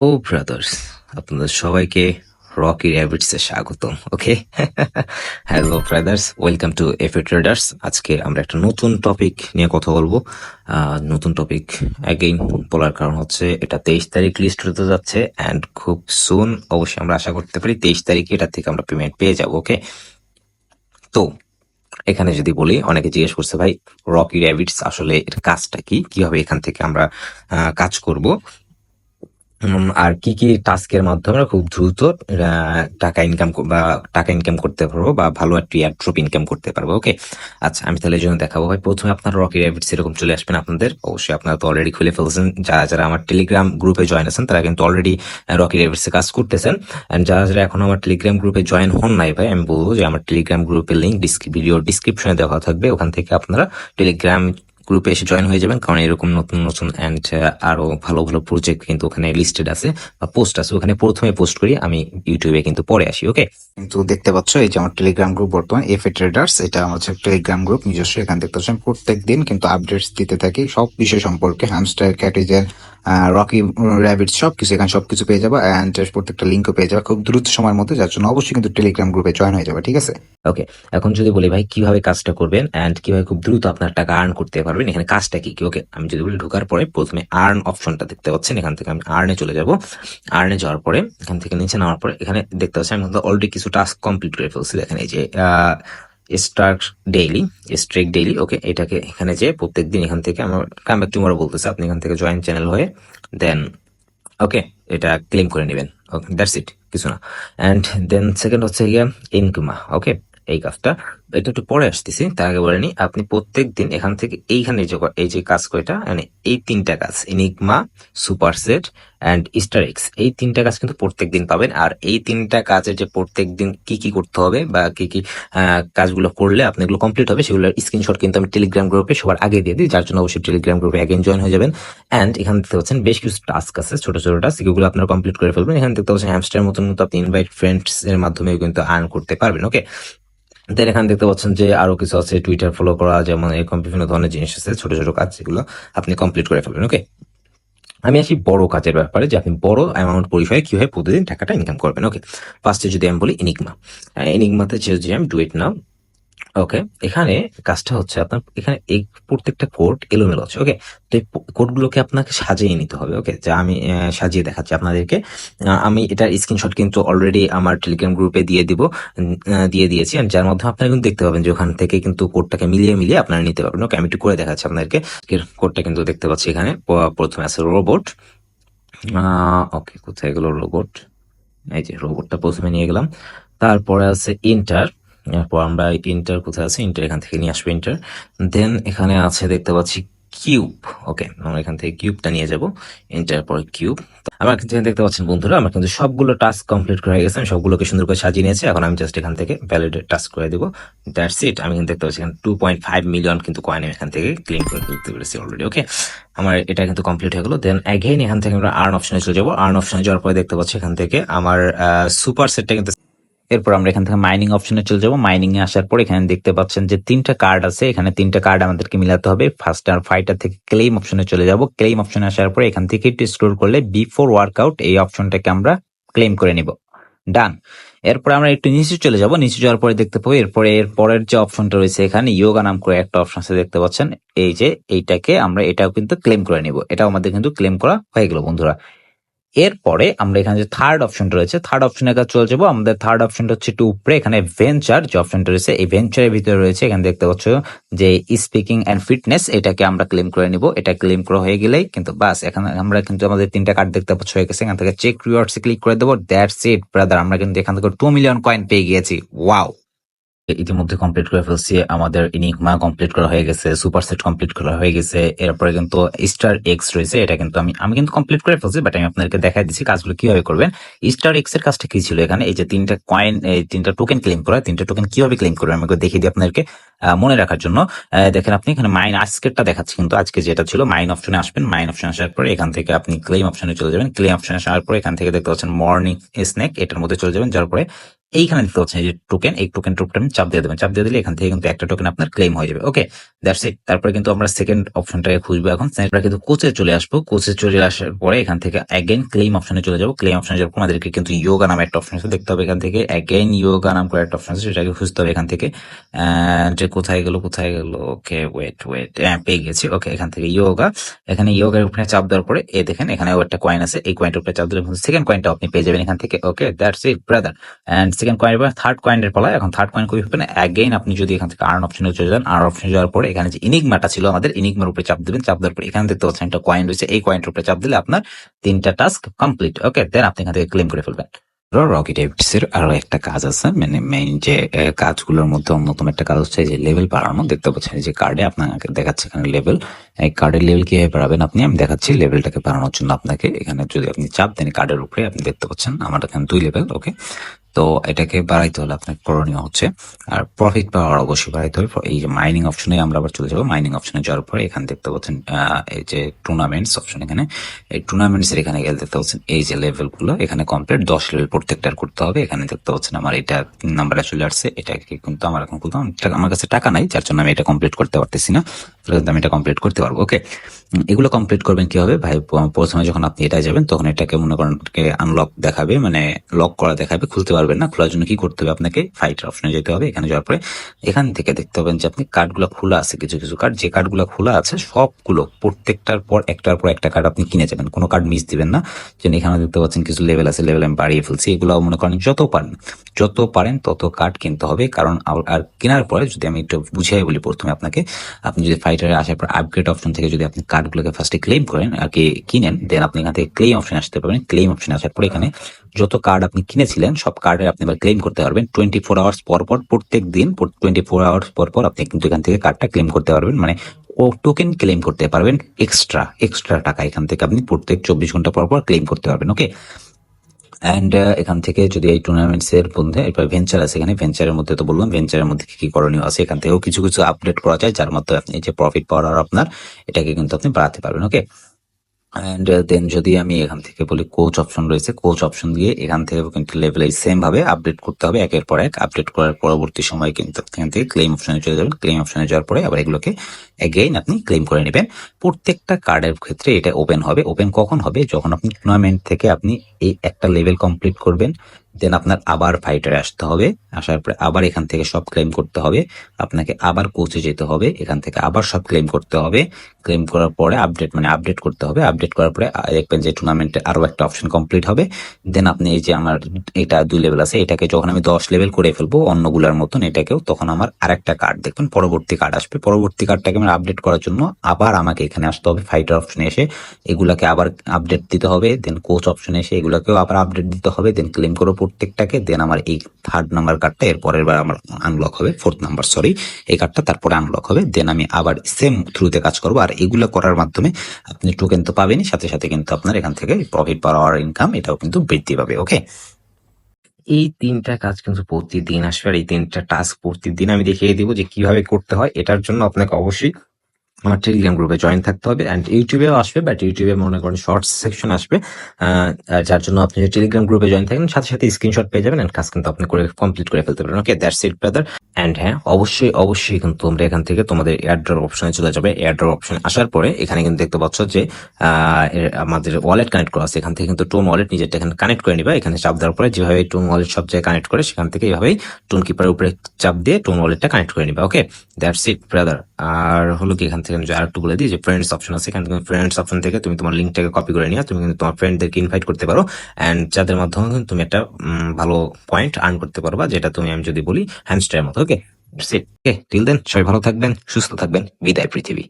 ও brothers, আপনাদের সবাইকে Rocky Rabbits এ স্বাগতম। Okay, hello brothers, welcome to FA Traders. আজকে আমরা একটা নতুন টপিক নিয়ে কথা বলবো। নতুন টপিক অ্যাগেইন বলার কারণ হচ্ছে এটা 23 তারিখ লিস্ট হতে যাচ্ছে অ্যান্ড খুব সুন অবশ্যই আমরা আশা করতে পারি 23 তারিখে এটা থেকে আমরা পেমেন্ট পেয়ে যাবো। ওকে, তো এখানে যদি বলি, অনেকে জিজ্ঞেস করছে ভাই রকি র্যাবিটস আসলে এর কাজটা কি, কিভাবে এখান থেকে আমরা কাজ করব, আর কি কি টাস্কের মাধ্যমে আমরা খুব দ্রুত টাকা ইনকাম করতে পারবো বা ভালো একটি এয়ারড্রপ ইনকাম করতে পারবো। ওকে, আচ্ছা আমি তাহলে এই জন্য দেখাবো ভাই। প্রথমে আপনারা রকি র্যাবিটস এরকম চলে আসবেন। আপনাদের অবশ্যই আপনারা তো অলরেডি খুলে ফেলছেন, যারা যারা আমার টেলিগ্রাম গ্রুপে জয়েন আছেন তারা কিন্তু অলরেডি রকি র্যাবিটস এ কাজ করতেছেন। এন্ড যারা যারা এখন আমার টেলিগ্রাম গ্রুপে জয়েন হন নাই ভাই, আমি বলবো যে আমার টেলিগ্রাম গ্রুপের লিঙ্ক ভিডিও ডিসক্রিপশনে দেওয়া থাকবে, ওখান থেকে আপনারা টেলিগ্রাম গ্রুপে এসে জয়েন হয়ে যাবেন। কারণ এরকম নতুন নতুন অ্যান্ড আরো ভালো ভালো প্রজেক্ট কিন্তু ওখানে লিস্টেড আছে বা পোস্ট আছে। ওখানে প্রথমে পোস্ট করি, আমি ইউটিউবে কিন্তু পরে আসি। ওকে, কিন্তু দেখতে পাচ্ছ এই যে আমার টেলিগ্রাম গ্রুপ বর্তমান এফএ ট্রেডার্স, এটা আমার হচ্ছে টেলিগ্রাম গ্রুপ নিজস্ব। এখান দেখতে পাচ্ছেন প্রত্যেক দিন কিন্তু আপডেটস দিতে থাকি সব বিষয় সম্পর্কে, হ্যামস্টার ক্যাটেজের রকি র্যাবিট সবকিছু, এখানে সবকিছু পেয়ে যাবো অ্যান্ড প্রত্যেকটা লিঙ্কও পেয়ে যাবে খুব দ্রুত সময়ের মধ্যে, যার জন্য অবশ্যই কিন্তু টেলিগ্রাম গ্রুপে জয়েন হয়ে যাবে। ঠিক আছে, ওকে, এখন যদি বলি ভাই কিভাবে কাজটা করবেন অ্যান্ড কিভাবে খুব দ্রুত আপনার টাকা আর্ন করতে পারবেন, এখানে কাজটা কি কি। ওকে, আমি যদি বলি ঢোকার পরে প্রথমে আর্ন অপশনটা দেখতে পাচ্ছেন, এখান থেকে আমি আর্নে চলে যাব। আর্নে যাওয়ার পরে এখান থেকে নিচে নামার পরে এখানে দেখতে পাচ্ছি আমি অলরেডি কিছু টাস্ক কমপ্লিট করে ফেলছি। দেখেন এই যে স্টার্ট ডেইলি, স্ট্রেক ডেইলি। ওকে, এটাকে এখানে যে প্রত্যেকদিন এখান থেকে আমার কাম ব্যাক টুমরো বলতেছে, আপনি এখান থেকে জয়েন চ্যানেল হয়ে দেন ওকে এটা ক্লেম করে নেবেন। ওকে, দ্যাটস ইট, কিছু না। অ্যান্ড দেন সেকেন্ড হচ্ছে গিয়ে ইনকুমা। ওকে, এই কাজটা এটা একটু পরে আসতেছি, তার আগে বলে নি, আপনি প্রত্যেক দিন এখান থেকে এইখানে এই যে কাজ কয়টা, মানে এই তিনটা কাজ, enigma, superset and Easter x, এই তিনটা কাজ কিন্তু প্রত্যেক দিন পাবেন। আর এই তিনটা কাজের যে প্রত্যেক দিন কি কি করতে হবে বা কি কি কাজগুলো করলে আপনি এগুলো কমপ্লিট হবে, সেগুলোর স্ক্রিনশট কিন্তু আমি টেলিগ্রাম গ্রুপে সবার আগে দিয়ে দিই, যার জন্য অবশ্যই টেলিগ্রাম গ্রুপে অ্যাগেন জয়েন হয়ে যাবেন। অ্যান্ড এখানে দেখতে পাচ্ছেন বেশ কিছু টাস্ক আছে, ছোট ছোট টাস্ক, এগুলো আপনারা কমপ্লিট করে ফেলবেন। এখানে দেখতে পাচ্ছেন হ্যামস্টার মতন মতো আপনি ইনভাইট ফ্রেন্ডস এর মাধ্যমে কিন্তু আর্ন করতে পারবেন। ওকে, দেন এখানে দেখতে পাচ্ছেন যে আরো কিছু আছে, টুইটার ফলো করা, যেমন এরকম বিভিন্ন ধরনের জিনিস আছে, ছোট ছোট কাজ, যেগুলো আপনি কমপ্লিট করে ফেলবেন। ওকে, আমি আসি বড় কাজের ব্যাপারে, যে আপনি বড় অ্যামাউন্ট পরিচয়ে কিভাবে প্রতিদিন টাকাটা ইনকাম করবেন। ওকে, ফার্স্টে যদি আমি বলি এনিগমা, এনিগমাতে যে আমি ডু ইট নাও। ওকে, এখানে কাজটা হচ্ছে আপনার এখানে এই প্রত্যেকটা কোড এলোমেলো আছে। ওকে, তো এই কোডগুলোকে আপনাকে সাজিয়ে নিতে হবে। ওকে, যা আমি সাজিয়ে দেখাচ্ছি আপনাদেরকে। আমি এটার স্ক্রিনশট কিন্তু অলরেডি আমার টেলিগ্রাম গ্রুপে দিয়ে দিয়েছি, আর যার মাধ্যমে আপনারা কিন্তু দেখতে পাবেন যে ওখান থেকে কিন্তু কোডটাকে মিলিয়ে মিলিয়ে আপনারা নিতে পারবেন। ওকে, আমি একটু করে দেখাচ্ছি আপনাদেরকে। কোডটা কিন্তু দেখতে পাচ্ছি এখানে। প্রথমে আছে রোবট। ওকে, কোথায় গেল রোবট? এই যে রোবটটা প্রথমে নিয়ে গেলাম। তারপরে আছে ইন্টার। এরপর আমরা ইন্টার কোথায় আছে, ইন্টার এখান থেকে নিয়ে আসবো ইন্টার। দেন এখানে আছে দেখতে পাচ্ছি কিউব। ওকে, আমরা এখান থেকে কিউবটা নিয়ে যাব, ইন্টার পরে কিউব। আমার কিন্তু দেখতে পাচ্ছেন বন্ধুরা, আমার কিন্তু সবগুলো টাস্ক কমপ্লিট করে গেছে, আমি সবগুলোকে সুন্দর করে সাজিয়ে নিয়েছি। এখন আমি জাস্ট এখান থেকে ভ্যালিডেট টাস্ক করে দেবো, দ্যাটস ইট। আমি কিন্তু দেখতে পাচ্ছি এখানে 2.5 মিলিয়ন কিন্তু কয়েন এখান থেকে ক্লেম করে দিতে পেরেছি অলরেডি। ওকে, আমার এটা কিন্তু কমপ্লিট হয়ে গেলো। দেন অ্যাগেইন এখান থেকে আমরা আর্ন অপশনে চলে যাবো। আর্ন অপশনে যাওয়ার পরে দেখতে পাচ্ছি এখান থেকে আমার সুপার সেটটা কিন্তু, এরপর আমরা এখান থেকে মাইনিং অপশনে চলে যাবো। মাইনিং এ আসার পর এখানে দেখতে পাচ্ছেন যে তিনটা কার্ড আছে, এখানে তিনটা কার্ড আমাদেরকে মিলাতে হবে। ফার্স্ট আর ফাইটার থেকে ক্লেম অপশনে চলে যাব। ক্লেম অপশনে আসার পর এখান থেকে একটু স্ক্রল করলে বিফোর ওয়ার্কআউট এই অপশনটাকে আমরা ক্লেম করে নিব। ডান। এরপর আমরা একটু নিচে চলে যাব। নিচে যাওয়ার পরে দেখতে পাবো এরপরে এর পরের যে অপশনটা রয়েছে এখানে ইয়োগা নাম করে একটা অপশন আছে, দেখতে পাচ্ছেন। এই যে এইটাকে আমরা এটাও কিন্তু ক্লেম করে নিব। এটাও আমাদের কিন্তু ক্লেম করা হয়ে গেল বন্ধুরা। এরপরে আমরা এখানে যে থার্ড অপশনটা রয়েছে, থার্ড অপশনের কাছে চলে যাবো। আমাদের থার্ড অপশনটা হচ্ছে একটু উপরে, এখানে ভেঞ্চার যে অপশনটা রয়েছে, এই ভেঞ্চারের ভিতরে রয়েছে এখানে দেখতে পাচ্ছ যে স্পিকিং এন্ড ফিটনেস, এটাকে আমরা ক্লেম করে নিব। এটা ক্লেম করা হয়ে গেলেই কিন্তু বাস, এখানে আমরা কিন্তু আমাদের তিনটা কার্ড দেখতে পাচ্ছ হয়ে গেছে। এখান থেকে চেক রিওয়ার্ডসে ক্লিক করে দেবো, দ্যাটস ইট ব্রাদার। আমরা কিন্তু এখান থেকে 2 মিলিয়ন কয়েন পেয়ে গিয়েছি। ওয়াও, ইতিমধ্যে কমপ্লিট করে ফেলছি। আমাদের ইনিগমা কমপ্লিট করা হয়ে গেছে, সুপার সেট কমপ্লিট করা হয়ে গেছে। এরপরে কিন্তু স্টার এক্স রয়েছে, এটা কিন্তু আমি কিন্তু কমপ্লিট করে ফেলছি, বাট আমি আপনাদেরকে দেখাই দিচ্ছি কাজগুলো কিভাবে করবেন। স্টার এক্স এর কাজটা কি ছিল, এখানে এই যে তিনটা কয়েন, এই তিনটা টোকেন ক্লেম করা, তিনটা টোকেন কিভাবে ক্লেম করবেন আমি দেখিয়ে দিই আপনাদেরকে মনে রাখার জন্য। দেখেন আপনি এখানে মাইন আজকেরটা দেখাচ্ছি, কিন্তু আজকে যেটা ছিল মাইন অপশনে আসবেন। মাইন অপশনে আসার পরে এখান থেকে আপনি ক্লেম অপশনে চলে যাবেন। ক্লেম অপশনে আসার পরে এখান থেকে দেখতে পাচ্ছেন মর্নিং স্ন্যাক, এটার মধ্যে চলে যাবেন। যার পরে এইখানে দেখতে পাচ্ছেন এই যে টোকেন, এই টোকেন চাপ দিয়ে দেবেন, চাপ দিয়ে দিলে এখান থেকে কিন্তু একটা টোকেন আপনার ক্লেম হয়ে যাবে। ওকে, দ্যাটস ইট। তারপরে কিন্তু আমরা সেকেন্ড অপশনটাকে খুঁজবো এখন। আমরা কিন্তু কোচে চলে আসবো, কোচে চলে আসার পরে এখান থেকে অ্যাগেন ক্লেম অপশনে চলে যাবো। ক্লেম অপশনে যাবো, আমাদেরকে কিন্তু ইয়োগা নামে একটা অপশন আছে দেখতে হবে এখান থেকে। অ্যাগেন ইয়োগা নাম করে একটা অপশন আছে, সেটাকে খুঁজতে হবে এখান থেকে। যে কোথায় গেল ওকে ওয়েট, পেয়ে গেছি। ওকে, এখান থেকে ইয়োগা, এখানে ইয়োগার উপরে চাপ দেওয়ার পরে দেখেন এখানেও একটা কয়েন আছে, এই কয়েনটার উপরে চাপ দিলে সেকেন্ড কয়েনটা আপনি পেয়ে যাবেন এখান থেকে। Okay, that's it brother. And second coin এবার থার্ড কয়েনের পালা। এখন থার্ড কয়েন কই হবে না, অ্যাগেইন আপনি যদি এখান থেকে আর্ন অপশনে চলে যান, আর্ন অপশনে যাওয়ার পরে এখানে যে ইনিগমাটা ছিল আমাদের, ইনিগমার উপরে চাপ দিবেন। চাপ দেওয়ার পরে এখানে দেখতে পাচ্ছেন একটা কয়েন রয়েছে, এই কয়েনটার উপরে চাপ দিলে আপনার 3টা টাস্ক কমপ্লিট। ওকে, দেন আপনি এখান থেকে ক্লেম করে ফেলবেন। রকি ডেভিডস এর আরো একটা কাজ আছে, মানে মেইন যে কাজগুলোর মধ্যে অন্যতম একটা কাজ হচ্ছে যে লেভেল বাড়ানো। দেখতে পাচ্ছেন যে কার্ডে আপনাকে দেখাচ্ছে এখানে লেভেল। এই কার্ডের লেভেল কিভাবে বাড়াবেন আপনি, আমি দেখাচ্ছি। লেভেলটাকে বাড়ানোর জন্য আপনাকে এখানে যদি আপনি চাপ দেন কার্ডের উপরে, আপনি দেখতে পাচ্ছেন আমার এখানে 2 লেভেল। ওকে, তো এটাকে বাড়াইতে হলে আপনার করণীয় হচ্ছে, আর প্রফিট পাওয়ার অবশ্যই বাড়াইতে হবে। এই যে মাইনিং অপশনে আমরা আবার চলে যাবো। মাইনিং অপশনে যাওয়ার পরে এখানে দেখতে পাচ্ছেন এই যে টুর্নামেন্টস অপশন, এখানে এই টুর্নামেন্টস এর এখানে গেলে দেখতে পাচ্ছেন এই যে লেভেল গুলো এখানে কমপ্লিট 10 লেভেল প্রত্যেকটার করতে হবে। এখানে দেখতে পাচ্ছেন আমার এটা 3 নাম্বারে চলে আসছে। এটাকে কিন্তু আমার এখন খুলতে আমার কাছে টাকা নাই, যার জন্য আমি এটা কমপ্লিট করতে পারতেছি না। তাহলে আমি এটা কমপ্লিট করতে পারবো। ওকে, এগুলো কমপ্লিট করবেন কিভাবে ভাই? প্রথমে যখন আপনি এটা যাবেন তখন এটাকে মনে করেন আনলক দেখাবে, মানে লক করা দেখাবে, খুলতে পারবেন না। খোলার জন্য কি করতে হবে, আপনাকে ফাইটার অপশনে যেতে হবে। এখানে যাওয়ার পরে এখান থেকে দেখতে পাবেন যে আপনি কার্ডগুলো খোলা আছে, কিছু কিছু কার্ড, যে কার্ডগুলো খোলা আছে সবগুলো প্রত্যেকটার পর একটা কার্ড আপনি কিনে যাবেন, কোনো কার্ড মিস দিবেন না। যেন এখানে দেখতে পাচ্ছেন কিছু লেভেল আছে, লেভেল আমি বাড়িয়ে ফেলছি। এগুলো মনে করেন যত পারেন তত কার্ড কিনতে হবে। কারণ আর কেনার পরে যদি আমি একটু বুঝিয়ে বলি প্রথমে আপনাকে, আপনি যদি ফাইটারে আসার পর আপগ্রেড অপশন থেকে যদি আপনি কার্ডগুলোকে ফার্স্টে ক্লেম করেন আর কি কিনেন, দেন আপনি এখান থেকে ক্লেম অপশন আসতে পারবেন। ক্লেম অপশন আসার পর এখানে যত কার্ড আপনি কিনেছিলেন সব কার্ডের আপনি এবার ক্লেম করতে পারবেন 24 আওয়ার্স পর পর। প্রত্যেক দিন 24 আওয়ার্স পর পর আপনি কিন্তু এখান থেকে কার্ডটা ক্লেম করতে পারবেন, মানে ও টোকেন ক্লেম করতে পারবেন। এক্সট্রা টাকা এখান থেকে আপনি প্রত্যেক 24 ঘন্টা পর পর ক্লেম করতে পারবেন। ওকে, অ্যান্ড এখান থেকে যদি এই টুর্নামেন্টস এর মধ্যে এরপর ভেঞ্চার আছে, এখানে ভেঞ্চারের মধ্যে তো বললাম, ভেঞ্চারের মধ্যে কি কি করণীয় আছে, এখান থেকেও কিছু কিছু আপডেট করা যায়, যার মাধ্যমে আপনি যে প্রফিট পাওয়ার আপনার এটাকে কিন্তু আপনি বাড়াতে পারবেন। ওকে, অ্যান্ড দেন যদি আমি এখান থেকে বলি কোচ অপশন রয়েছে, কোচ অপশন দিয়ে এখান থেকে কিন্তু লেভেল সেম ভাবে আপডেট করতে হবে, একের পর এক আপডেট করার পরবর্তী সময় কিন্তু এখান থেকে ক্লেম অপশনে চলে যাবেন। ক্লেম অপশনে যাওয়ার পরে আবার এগুলোকে এগেইন আপনি ক্লেম করে নেবেন। প্রত্যেকটা কার্ডের ক্ষেত্রে এটা ওপেন হবে। ওপেন কখন হবে, যখন আপনি টুর্নামেন্ট থেকে আপনি এই একটা লেভেল কমপ্লিট করবেন, দেন আপনার আবার ফাইটারে আসতে হবে। আসার পরে আবার এখান থেকে সব ক্লেম করতে হবে, আপনাকে আবার কোচে যেতে হবে, এখান থেকে আবার সব ক্লেম করতে হবে। ক্লেম করার পরে আপডেট করতে হবে। আপডেট করার পরে দেখবেন যে টুর্নামেন্টে আরো একটা অপশন কমপ্লিট হবে। দেন আপনি এই যে আমার এটা 2 লেভেল আছে, এটাকে যখন আমি 10 লেভেল করে ফেলবো অন্যগুলার মতন এটাকেও, তখন আমার আরেকটা কার্ড দেখবেন পরবর্তী কার্ড আসবে। পরবর্তী কার্ডটাকে আমার আপডেট করার জন্য আবার আমাকে এখানে আসতে হবে, ফাইটার অপশনে এসে এগুলাকে আবার আপডেট দিতে হবে। দেন কোচ অপশনে এসে এগুলাকেও আবার আপডেট দিতে হবে। দেন ক্লেম করো প্রত্যেকটাকে। দেন আমার এই 3rd নাম্বার কার্ডটা এর পরের বার আমার আনলক হবে, 4th নাম্বার এই কার্ডটা তারপরে আনলক হবে। দেন আমি আবার সেম থ্রুতে কাজ করবো। আর এগুলো করার মাধ্যমে আপনি টোকেন তো পাবেনই, সাথে সাথে কিন্তু আপনার এখান থেকে প্রফিট পাওয়ার ইনকাম এটাও কিন্তু বৃদ্ধি পাবে। ওকে, এই 3টা কাজ কিন্তু প্রতিদিন আসবে, আর এই 3টা টাস্ক প্রতিদিন আমি দেখিয়ে দিব যে কিভাবে করতে হয়। এটার জন্য আপনাকে অবশ্যই আমার টেলিগ্রাম গ্রুপে জয়েন থাকতে হবে। অ্যান্ড ইউটিউবেও আসবে, বাট ইউটিউবে মনে করেন শর্টস সেকশন আসবে, যার জন্য আপনি যে টেলিগ্রাম গ্রুপে জয়েন থাকেন সাথে সাথে স্ক্রিনশট পেয়ে যাবেন, কাজ কিন্তু আপনি করে কমপ্লিট করে ফেলতে পারেন। ওকে, দ্যাটস ইট ব্রাদার। অ্যান্ড হ্যাঁ, অবশ্যই কিন্তু তোমরা এখান থেকে তোমাদের এয়ারড্রপ অপশনে চলে যাবে। এয়ারড্রপ অপশন আসার পরে এখানে কিন্তু দেখতে পাচ্ছ যে আমাদের ওয়ালেট কানেক্ট করা আছে। এখান থেকে কিন্তু টোন ওয়ালেট নিজেরটা এখানে কানেক্ট করে নিবা। এখানে চাপ দেওয়ার পরে যেভাবে টোন ওয়ালেট সব জায়গায় কানেক্ট করে, সেখান থেকে এইভাবেই টোন কিপারের উপরে চাপ দিয়ে টোন ওয়ালেটটা কানেক্ট করে নিবা। ওকে, দ্যাটস ইট ব্রাদার। আর হলো কি, এখান থেকে আর একটু বলে দিই যে ফ্রেন্ডস অপশন আছে, এখান থেকে ফ্রেন্ডস অপশন থেকে তুমি তোমার লিঙ্কটাকে কপি করে নিয়ে তুমি কিন্তু তোমার ফ্রেন্ডদেরকে ইনভাইট করতে পারো, এন্ড যাদের মাধ্যমে কিন্তু তুমি একটা ভালো পয়েন্ট আর্ন করতে পারবা, যেটা তুমি আমি যদি বলি হ্যামস্টারের মতো। ওকে, টিল দেন সবাই ভালো থাকবেন, সুস্থ থাকবেন। বিদায় পৃথিবী।